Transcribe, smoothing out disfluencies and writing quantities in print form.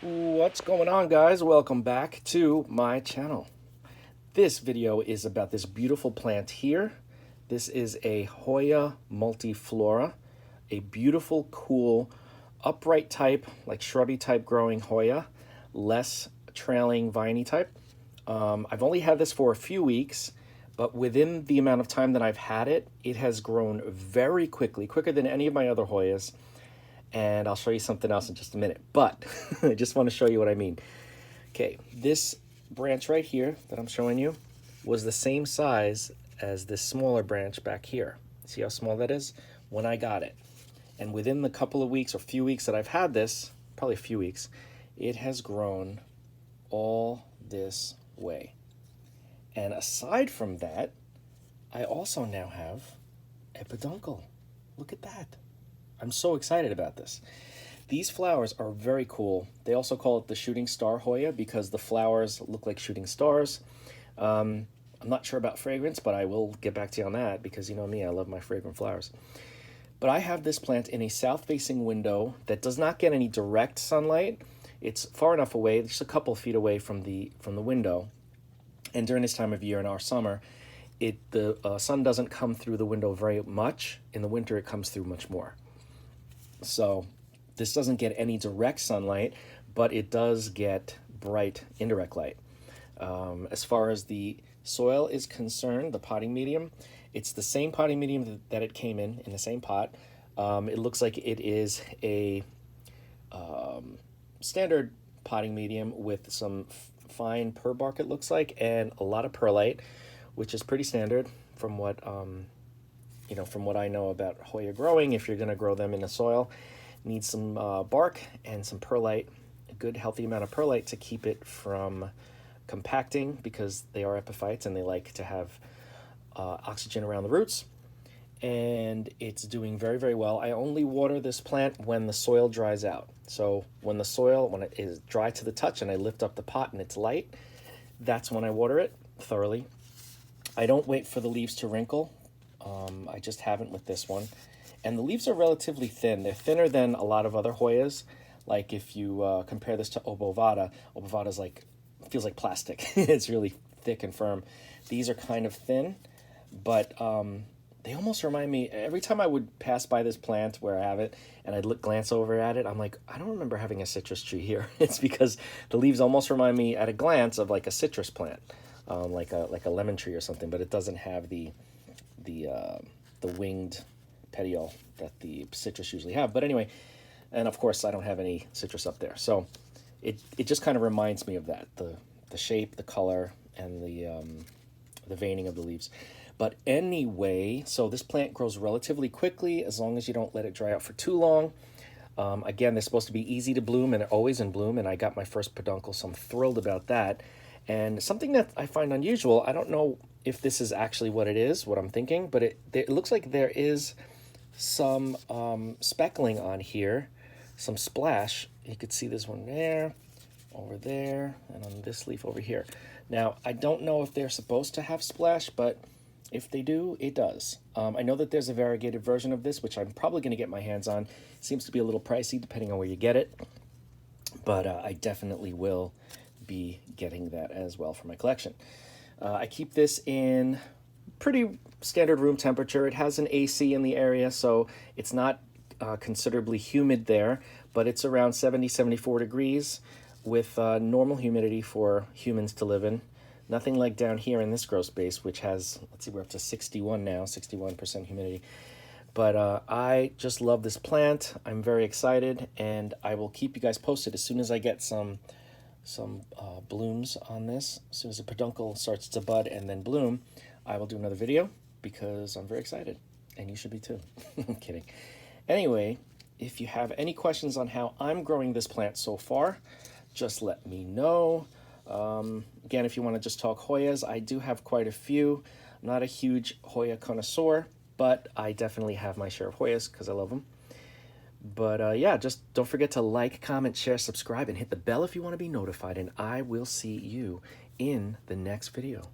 What's going on, guys? Welcome back to my channel. This video is about this beautiful plant here. This is a Hoya Multiflora, a beautiful, cool, upright type, like shrubby type growing Hoya, less trailing viney type. I've only had this for a few weeks, but within the amount of time that I've had it, it has grown very quickly, quicker than any of my other Hoyas. And I'll show you something else in just a minute, but I just want to show you what I mean. Okay, this branch right here that I'm showing you was the same size as this smaller branch back here. See how small that is? When I got it. And within the couple of weeks or few weeks that I've had this, probably a few weeks, it has grown all this way. And aside from that, I also now have a peduncle. Look at that. I'm so excited about this. These flowers are very cool. They also call it the shooting star Hoya because the flowers look like shooting stars. I'm not sure about fragrance, but I will get back to you on that because you know me, I love my fragrant flowers. But I have this plant in a south-facing window that does not get any direct sunlight. It's far enough away, just a couple feet away from the window. And during this time of year in our summer, the sun doesn't come through the window very much. In the winter, it comes through much more. So this doesn't get any direct sunlight, but it does get bright indirect light. As far as the soil is concerned, the potting medium, it's the same potting medium that it came in the same pot. It looks like it is a standard potting medium with some fine pear bark, it looks like, and a lot of perlite, which is pretty standard from what from what I know about Hoya growing. If you're going to grow them in the soil, need some bark and some perlite, a good healthy amount of perlite to keep it from compacting because they are epiphytes and they like to have oxygen around the roots. And it's doing very, very well. I only water this plant when the soil dries out. So when it is dry to the touch and I lift up the pot and it's light, that's when I water it thoroughly. I don't wait for the leaves to wrinkle. I just haven't with this one. And the leaves are relatively thin. They're thinner than a lot of other Hoyas. Like if you compare this to Obovata's feels like plastic. It's really thick and firm. These are kind of thin, but they almost remind me, every time I would pass by this plant where I have it and I'd glance over at it, I'm like, I don't remember having a citrus tree here. It's because the leaves almost remind me at a glance of like a citrus plant, like a lemon tree or something, but it doesn't have the winged petiole that the citrus usually have. But anyway, and of course I don't have any citrus up there, so it just kind of reminds me of that, the shape, the color, and the veining of the leaves. But anyway, so this plant grows relatively quickly as long as you don't let it dry out for too long. Again, they're supposed to be easy to bloom, and they're always in bloom, and I got my first peduncle, so I'm thrilled about that. And something that I find unusual, I don't know if this is actually what it is, what I'm thinking, but it looks like there is some speckling on here, some splash. You could see this one there, over there, and on this leaf over here. Now, I don't know if they're supposed to have splash, but if they do, it does. I know that there's a variegated version of this, which I'm probably going to get my hands on. It seems to be a little pricey depending on where you get it, but I definitely will be getting that as well for my collection. I keep this in pretty standard room temperature. It has an AC in the area, so it's not considerably humid there, but it's around 70-74 degrees with normal humidity for humans to live in. Nothing like down here in this grow space, which has, let's see, we're up to 61 now, 61% humidity. But I just love this plant. I'm very excited, and I will keep you guys posted as soon as I get some blooms on this. As soon as the peduncle starts to bud and then bloom, I will do another video because I'm very excited, and you should be too. I'm kidding. Anyway, if you have any questions on how I'm growing this plant so far, just let me know. Again, if you want to just talk Hoyas, I do have quite a few. I'm not a huge Hoya connoisseur, but I definitely have my share of Hoyas because I love them. But yeah, just don't forget to like, comment, share, subscribe, and hit the bell if you want to be notified, and I will see you in the next video.